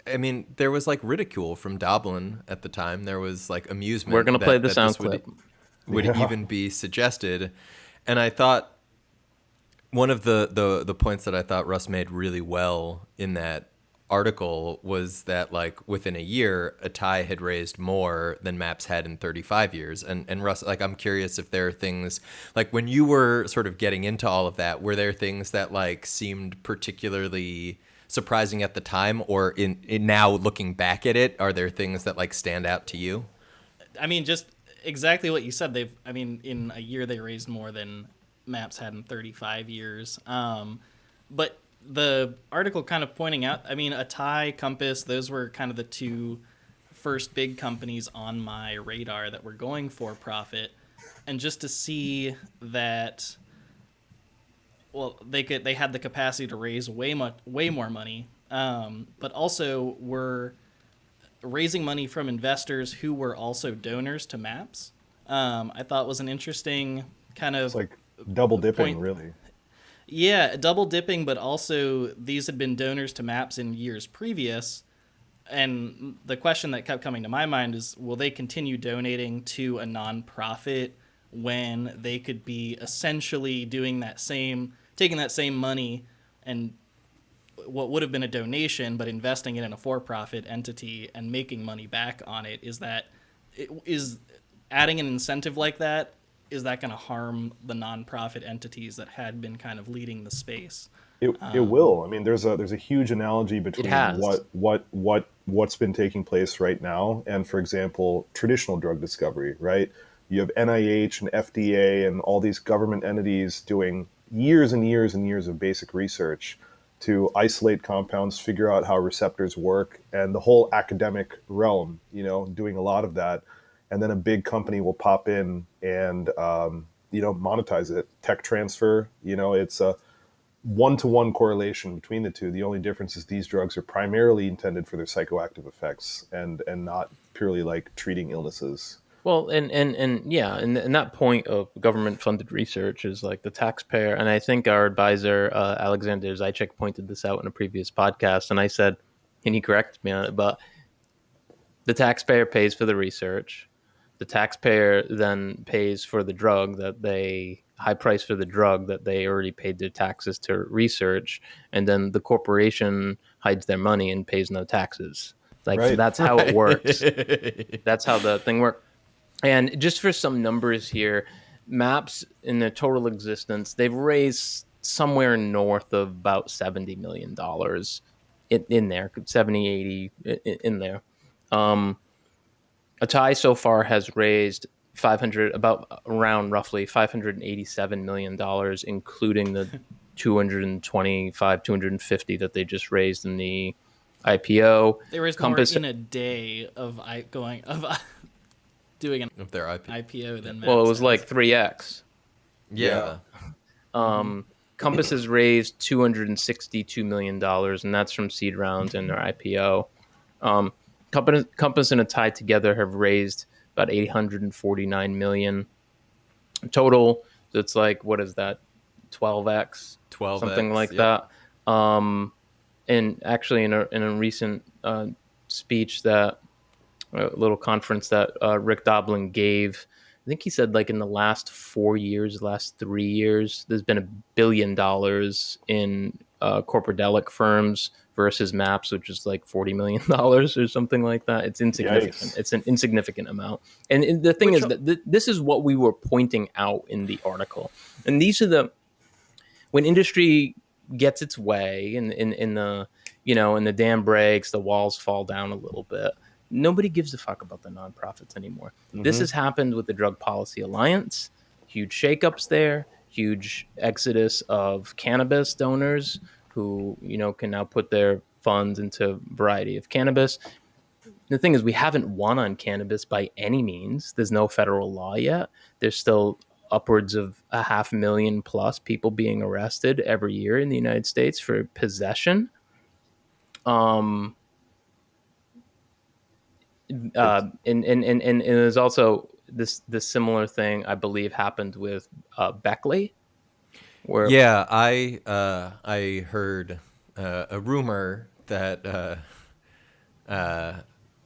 there was ridicule from Dublin at the time. There was amusement. We're going to play the that sound this clip. would even be suggested. And I thought one of the points that I thought Russ made really well in that article was that within a year, Atai had raised more than MAPS had in 35 years. And Russ, I'm curious if there are things when you were sort of getting into all of that, were there things that seemed particularly surprising at the time, or in now looking back at it, are there things that stand out to you? Just exactly what you said. In a year they raised more than MAPS had in 35 years. But the article kind of pointing out, Atai, Compass, those were kind of the two first big companies on my radar that were going for profit. And just to see that, they had the capacity to raise way more money, but also were raising money from investors who were also donors to MAPS. I thought was an interesting kind of... It's double dipping, point. Really. Yeah, double dipping, but also these had been donors to MAPS in years previous. And the question that kept coming to my mind is, will they continue donating to a nonprofit when they could be essentially doing taking that same money and what would have been a donation, but investing it in a for-profit entity and making money back on it? Is adding an incentive like that, is that going to harm the nonprofit entities that had been kind of leading the space? It will. There's a huge analogy between what's been taking place right now and, for example, traditional drug discovery, right? You have NIH and FDA and all these government entities doing years and years and years of basic research to isolate compounds, figure out how receptors work, and the whole academic realm, doing a lot of that. And then a big company will pop in and, monetize it. Tech transfer, it's a one-to-one correlation between the two. The only difference is these drugs are primarily intended for their psychoactive effects and not purely treating illnesses. Well, and that point of government-funded research is the taxpayer. And I think our advisor, Alexander Zaitchik, pointed this out in a previous podcast. And I said, and he corrected me on it, but the taxpayer pays for the research. The taxpayer then pays for the drug high price for the drug that they already paid their taxes to research. And then the corporation hides their money and pays no taxes. Right. That's how it works. That's how the thing works. And just for some numbers here, MAPS in their total existence, they've raised somewhere north of about $70 million in there, 70, 80 in there. Atai so far has raised around roughly $587 million, including the 250 that they just raised in the IPO. They raised Compass, more in a day of doing an Of their IP. IPO than well, it Maps was has. like 3x. Yeah. Compass has raised $262 million, and that's from seed rounds and their IPO. Compass and Atai together have raised about $849 million total. So it's like, what is that? 12x, 12x, something like yep. that. And actually, in a recent speech that a little conference that Rick Doblin gave, I think he said like in the last 3 years, there's been $1 billion in corporate firms versus MAPS, which is like $40 million or something like that. It's insignificant. Yikes. It's an insignificant amount. And the thing is that this is what we were pointing out in the article. And these are when industry gets its way in the, and the dam breaks, the walls fall down a little bit. Nobody gives a fuck about the nonprofits anymore. This has happened with the Drug Policy Alliance. Huge shakeups there, huge exodus of cannabis donors who, can now put their funds into a variety of cannabis. The thing is, we haven't won on cannabis by any means. There's no federal law yet. There's still upwards of 500,000 plus people being arrested every year in the United States for possession. And there's also this similar thing, I believe, happened with Beckley. Where I heard a rumor that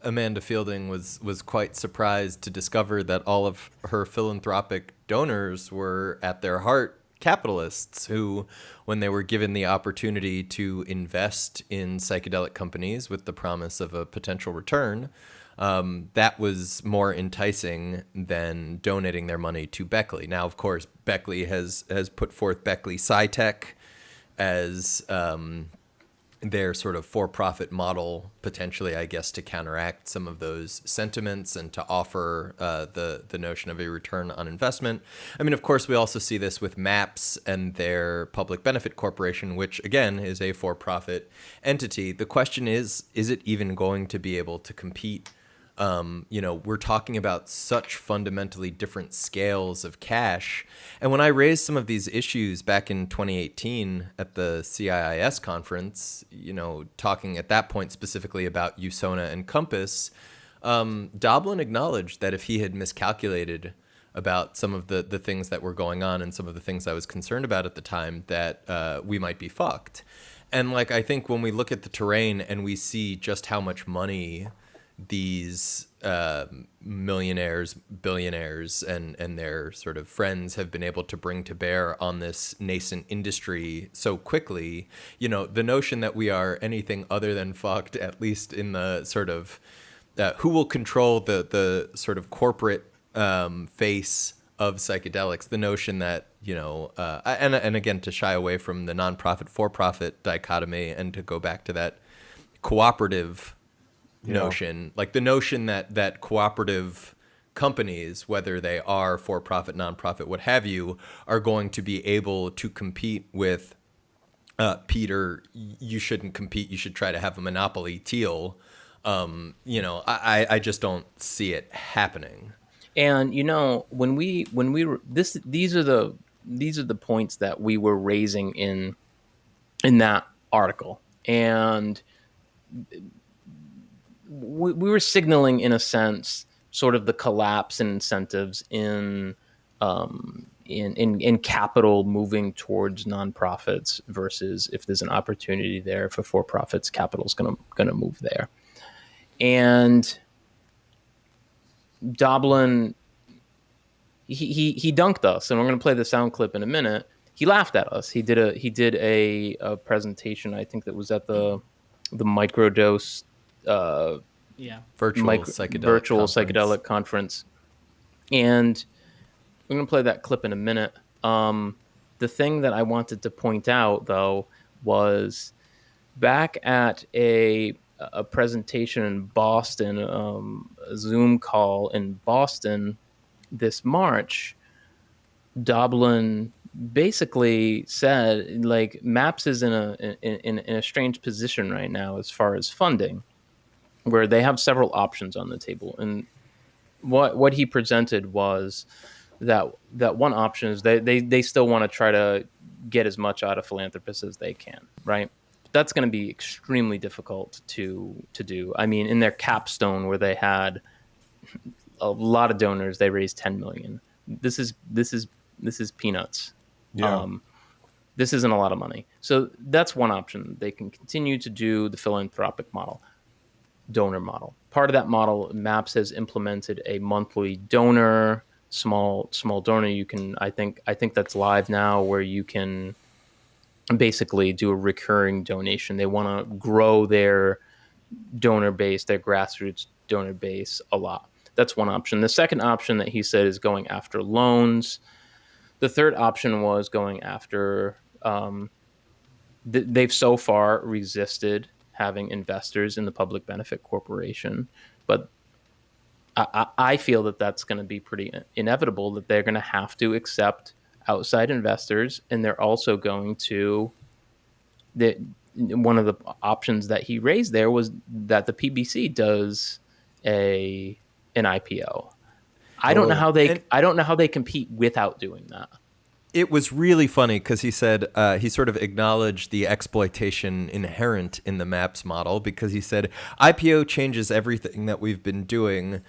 Amanda Fielding was quite surprised to discover that all of her philanthropic donors were at their heart capitalists who, when they were given the opportunity to invest in psychedelic companies with the promise of a potential return, that was more enticing than donating their money to Beckley. Now, of course, Beckley has put forth Beckley SciTech as their sort of for-profit model, potentially, I guess, to counteract some of those sentiments and to offer the notion of a return on investment. I mean, of course, we also see this with MAPS and their public benefit corporation, which, again, is a for-profit entity. The question is it even going to be able to compete? We're talking about such fundamentally different scales of cash. And when I raised some of these issues back in 2018 at the CIIS conference, talking at that point specifically about USONA and Compass, Doblin acknowledged that if he had miscalculated about some of the things that were going on and some of the things I was concerned about at the time, that we might be fucked. And I think when we look at the terrain and we see just how much money these millionaires, billionaires, and their sort of friends have been able to bring to bear on this nascent industry so quickly, the notion that we are anything other than fucked, at least in the sort of who will control the sort of corporate face of psychedelics, the notion that, and again, to shy away from the nonprofit for-profit dichotomy and to go back to that cooperative notion, like the notion that cooperative companies, whether they are for-profit, nonprofit, what have you, are going to be able to compete with Peter, you shouldn't compete, you should try to have a monopoly Thiel. I just don't see it happening. And when we were these are the points that we were raising in that article, and we were signaling, in a sense, sort of the collapse in incentives in capital moving towards nonprofits versus if there's an opportunity there for for-profits, capital's gonna move there. And Doblin, he dunked us, and we're gonna play the sound clip in a minute. He laughed at us. He did a presentation, I think, that was at the microdose virtual psychedelic conference. And I'm going to play that clip in a minute. The thing that I wanted to point out, though, was back at a presentation in Boston, a Zoom call in Boston this March, Doblin basically said, like, MAPS is in a strange position right now as far as funding, where they have several options on the table. And what he presented was that one option is they still want to try to get as much out of philanthropists as they can, right? That's going to be extremely difficult to do. I mean, in their capstone where they had a lot of donors, they raised 10 million. This is peanuts. Yeah. This isn't a lot of money. So that's one option. They can continue to do the philanthropic model, donor model. Part of that model, MAPS has implemented a monthly donor, small donor. You can, I think that's live now, where you can basically do a recurring donation. They want to grow their donor base, their grassroots donor base a lot. That's one option. The second option that he said is going after loans. The third option was going after, they've so far resisted having investors in the public benefit corporation, but I feel that that's going to be pretty inevitable, that they're going to have to accept outside investors, and they're also going to, one of the options that he raised there was that the PBC does an IPO. I don't know how they compete without doing that. It was really funny because he said he sort of acknowledged the exploitation inherent in the MAPS model, because he said IPO changes everything that we've been doing.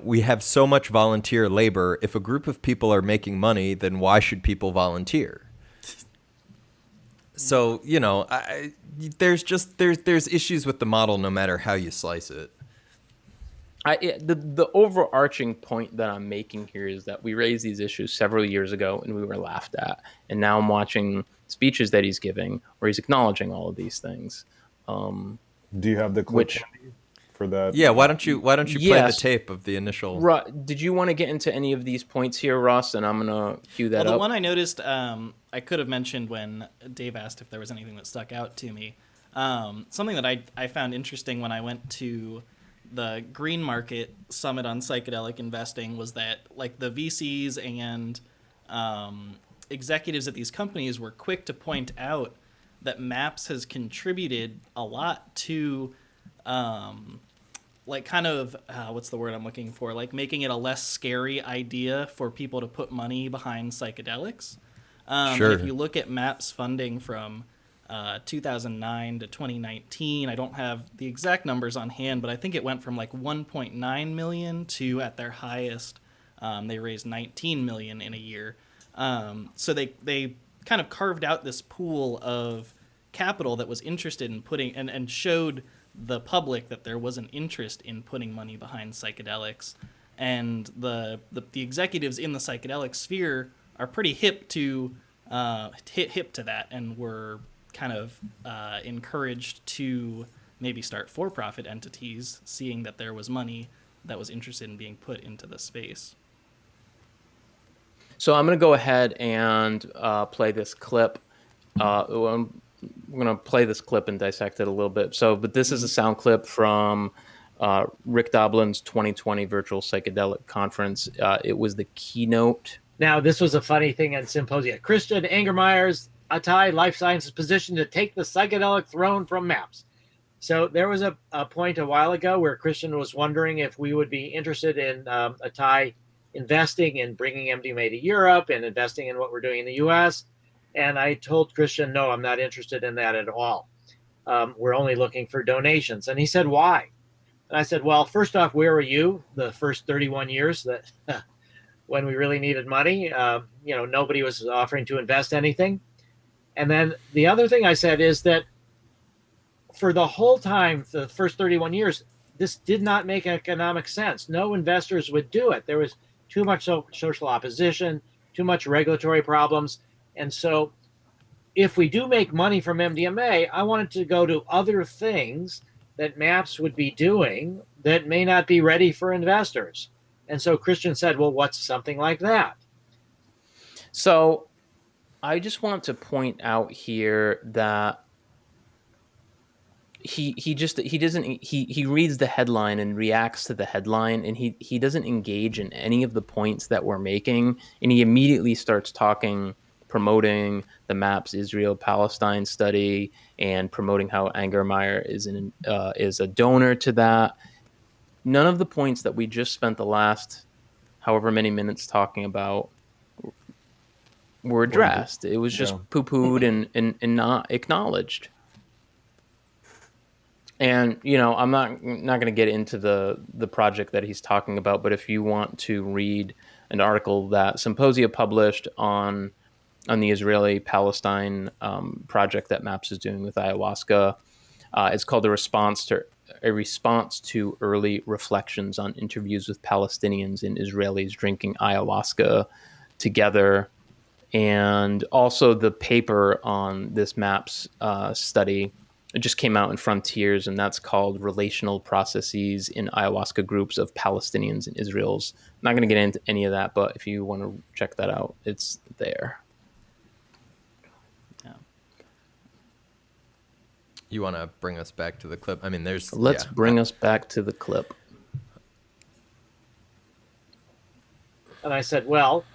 We have so much volunteer labor. If a group of people are making money, then why should people volunteer? So, there's issues with the model no matter how you slice it. The overarching point that I'm making here is that we raised these issues several years ago and we were laughed at. And now I'm watching speeches that he's giving where he's acknowledging all of these things. Do you have the clip for that? Yeah, why don't you play the tape of the initial? Did you want to get into any of these points here, Russ? And I'm going to cue that up. The one I noticed, I could have mentioned when Dave asked if there was anything that stuck out to me. Something that I found interesting when I went to the Green Market Summit on Psychedelic Investing was that, like, the VCs and executives at these companies were quick to point out that MAPS has contributed a lot to what's the word I'm looking for? Like, making it a less scary idea for people to put money behind psychedelics. Sure. If you look at MAPS funding from 2009 to 2019, I don't have the exact numbers on hand, but I think it went from like 1.9 million to, at their highest, they raised 19 million in a year. So they kind of carved out this pool of capital that was interested in putting and showed the public that there was an interest in putting money behind psychedelics. And the executives in the psychedelic sphere are pretty hip to that, and were kind of encouraged to maybe start for-profit entities, seeing that there was money that was interested in being put into the space. So I'm going to go ahead and play this clip. I'm going to play this clip and dissect it a little bit. But this is a sound clip from Rick Doblin's 2020 Virtual Psychedelic Conference. It was the keynote. Now, this was a funny thing at Symposia. Christian Angermeyer's Atai Life Sciences position to take the psychedelic throne from MAPS. So there was a point a while ago where Christian was wondering if we would be interested in Atai investing in bringing MDMA to Europe and investing in what we're doing in the U.S. And I told Christian, no, I'm not interested in that at all. We're only looking for donations. And he said, why? And I said, well, first off, where were you the first 31 years that when we really needed money? Nobody was offering to invest anything. And then the other thing I said is that for the whole time, the first 31 years, this did not make economic sense. No investors would do it. There was too much social opposition, too much regulatory problems. And so if we do make money from MDMA, I want it to go to other things that MAPS would be doing that may not be ready for investors. And so Christian said, well, what's something like that? So I just want to point out here that he reads the headline and reacts to the headline, and he doesn't engage in any of the points that we're making, and he immediately starts promoting the MAPS Israel-Palestine study and promoting how Angermayer is a donor to that. None of the points that we just spent the last however many minutes talking about were addressed. It was just poo-pooed and not acknowledged. And, I'm not going to get into the project that he's talking about, but if you want to read an article that Symposia published on the Israeli-Palestine project that MAPS is doing with ayahuasca, it's called a response to early reflections on interviews with Palestinians and Israelis drinking ayahuasca together. And also the paper on this MAPS study, it just came out in Frontiers, and that's called Relational Processes in Ayahuasca Groups of Palestinians and Israels. I'm not going to get into any of that, but if you want to check that out, it's there. Yeah. You want to bring us back to the clip? I mean, Let's bring us back to the clip. And I said, well,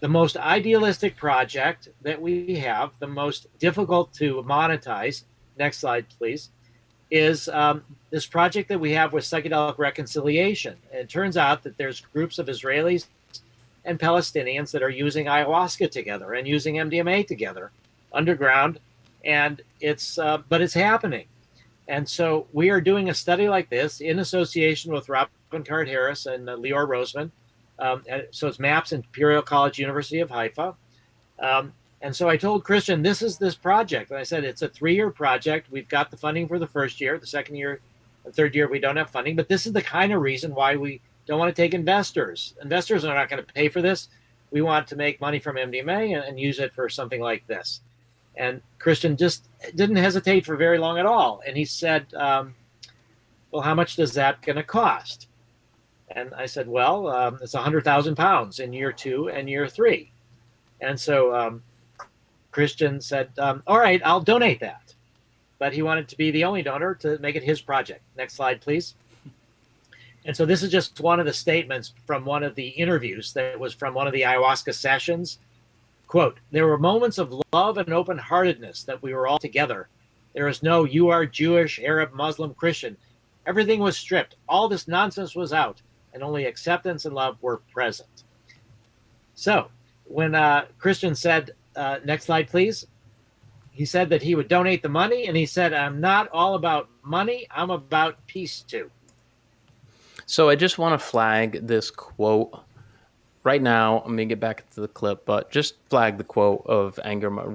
the most idealistic project that we have, the most difficult to monetize, next slide, please, is this project that we have with Psychedelic Reconciliation. And it turns out that there's groups of Israelis and Palestinians that are using ayahuasca together and using MDMA together underground, and but it's happening. And so we are doing a study like this in association with Robin Card-Harris and Lior Roseman. So it's MAPS, Imperial College University of Haifa. And so I told Christian, this is this project. And I said, it's a 3-year project. We've got the funding for the first year. The second year, the third year, we don't have funding. But this is the kind of reason why we don't want to take investors. Investors are not going to pay for this. We want to make money from MDMA and use it for something like this. And Christian just didn't hesitate for very long at all. And he said, well, how much does that going to cost? And I said, well, it's 100,000 pounds in year 2 and year 3. And so Christian said, all right, I'll donate that. But he wanted to be the only donor to make it his project. Next slide, please. And so this is just one of the statements from one of the interviews that was from one of the ayahuasca sessions. Quote, there were moments of love and open-heartedness that we were all together. There is no you are Jewish, Arab, Muslim, Christian. Everything was stripped. All this nonsense was out, and only acceptance and love were present. So when Christian said, next slide, please. He said that he would donate the money, and he said, I'm not all about money. I'm about peace too. So I just want to flag this quote right now. I'm going to get back to the clip, but just flag the quote of Angermayer.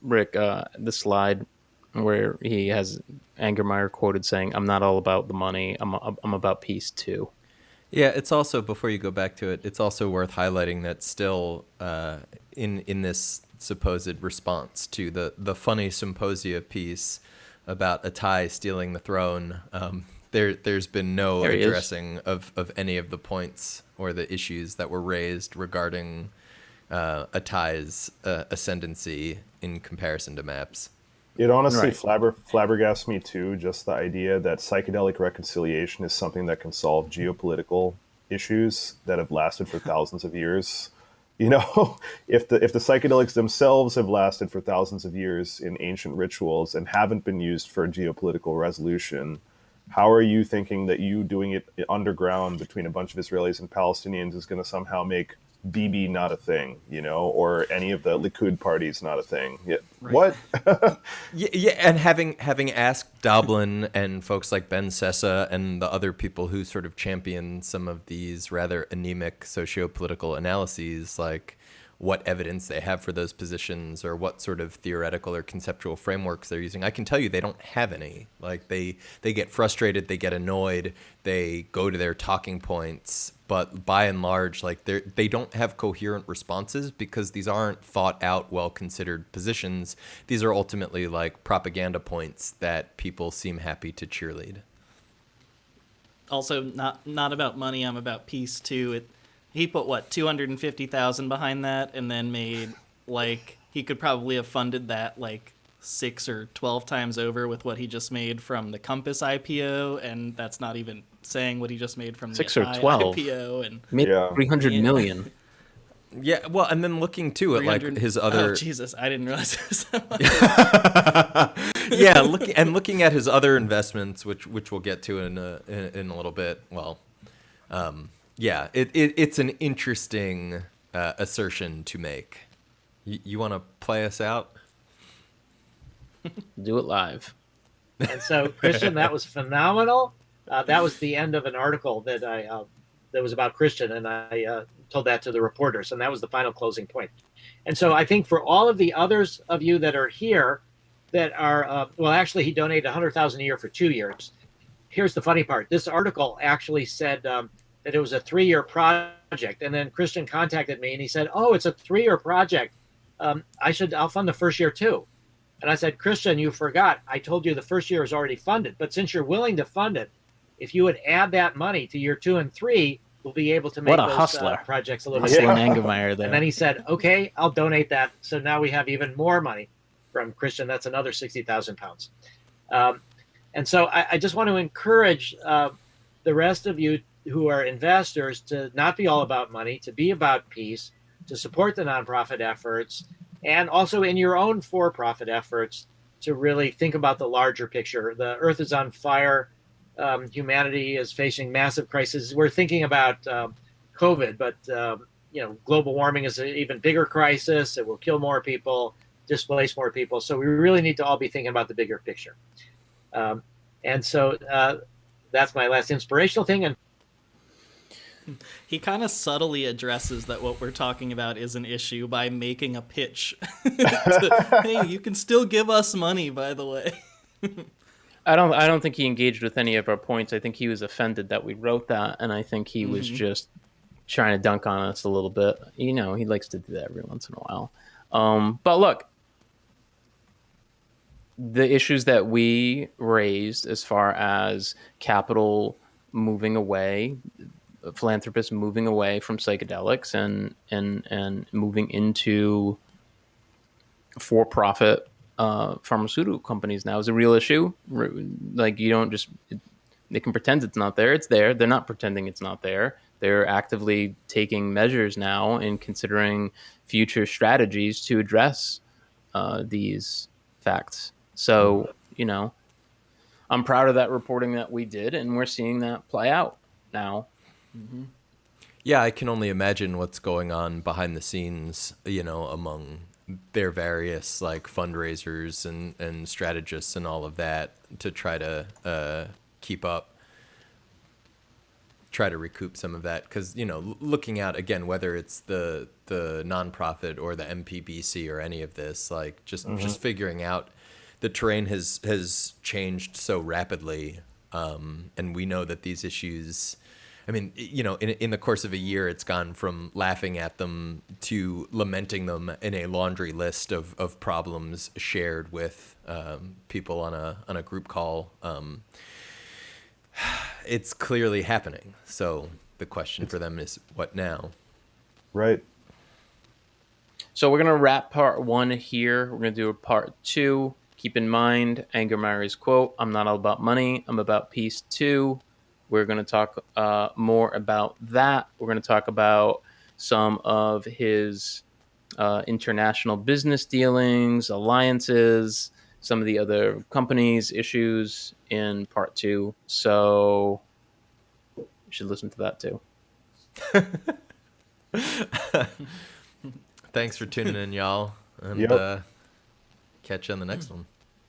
Rick, the slide where he has Angermayer quoted saying, I'm not all about the money. I'm about peace too. Yeah, it's also, before you go back to it, it's also worth highlighting that still in this supposed response to the funny Symposia piece about Atai stealing the throne, there's been no addressing of any of the points or the issues that were raised regarding Atai's ascendancy in comparison to MAPS. It honestly flabbergasts me too, just the idea that psychedelic reconciliation is something that can solve geopolitical issues that have lasted for thousands of years. You know, if the psychedelics themselves have lasted for thousands of years in ancient rituals and haven't been used for geopolitical resolution, how are you thinking that you doing it underground between a bunch of Israelis and Palestinians is going to somehow make Bibi not a thing, you know, or any of the Likud parties not a thing? Yeah. Right. What? yeah, and having asked Doblin and folks like Ben Sessa and the other people who sort of champion some of these rather anemic socio-political analyses, like what evidence they have for those positions or what sort of theoretical or conceptual frameworks they're using, I can tell you they don't have any. Like they get frustrated, they get annoyed, they go to their talking points, but by and large, like they don't have coherent responses because these aren't thought out, well-considered positions. These are ultimately like propaganda points that people seem happy to cheerlead. Also, not about money. I'm about peace too. he put what, 250,000 behind that, and then made like he could probably have funded that like 6 or 12 times over with what he just made from the Compass IPO, and that's not even saying what he just made from 6 the or 12 IPO and made Yeah. 300 Yeah. million. Yeah, well, and then looking too at like 300 his other Oh Jesus, I didn't realize it was that much. yeah, looking at his other investments, which we'll get to in a little bit. Well, yeah, it's an interesting assertion to make. You want to play us out? Do it live. And so, Christian, that was phenomenal. That was the end of an article that that was about Christian, and I told that to the reporters, and that was the final closing point. And so, I think for all of the others of you that are here, that are well, actually, he donated $100,000 a year for 2 years. Here's the funny part: this article actually said that it was a 3-year project, and then Christian contacted me, and he said, "Oh, it's a 3-year project. I'll fund the first year too." And I said, Christian, you forgot. I told you the first year is already funded. But since you're willing to fund it, if you would add that money to year 2 and 3, we'll be able to make What a those hustler. projects a little bit Hustling safer. Angermayer there. And then he said, okay, I'll donate that. So now we have even more money from Christian. That's another 60,000 pounds. And so I just want to encourage the rest of you who are investors to not be all about money, to be about peace, to support the nonprofit efforts, and also in your own for-profit efforts to really think about the larger picture. The earth is on fire. Humanity is facing massive crises. We're thinking about COVID, but global warming is an even bigger crisis. It will kill more people, displace more people. So we really need to all be thinking about the bigger picture. And so that's my last inspirational thing. And He kind of subtly addresses that what we're talking about is an issue by making a pitch. Hey, you can still give us money, by the way. I don't think he engaged with any of our points. I think he was offended that we wrote that, and I think he was just trying to dunk on us a little bit. He likes to do that every once in a while. But look, the issues that we raised as far as capital moving away, philanthropists moving away from psychedelics and moving into for-profit pharmaceutical companies now is a real issue. Like, you don't just, they can pretend it's not there. It's there. They're not pretending it's not there. They're actively taking measures now and considering future strategies to address these facts. So, I'm proud of that reporting that we did, and we're seeing that play out now. Mm-hmm. Yeah, I can only imagine what's going on behind the scenes, among their various like fundraisers and strategists and all of that to try to keep up, try to recoup some of that. Because, looking at, again, whether it's the nonprofit or the MPBC or any of this, like just figuring out the terrain has changed so rapidly. And we know that these issues, I mean, in the course of a year, it's gone from laughing at them to lamenting them in a laundry list of problems shared with people on a group call. It's clearly happening. So the question for them is, what now? Right. So we're going to wrap part 1 here. We're going to do a part 2. Keep in mind Angermeyer's quote, "I'm not all about money, I'm about peace too." We're going to talk more about that. We're going to talk about some of his international business dealings, alliances, some of the other companies' issues in part 2. So you should listen to that too. Thanks for tuning in, y'all. And catch you on the next one.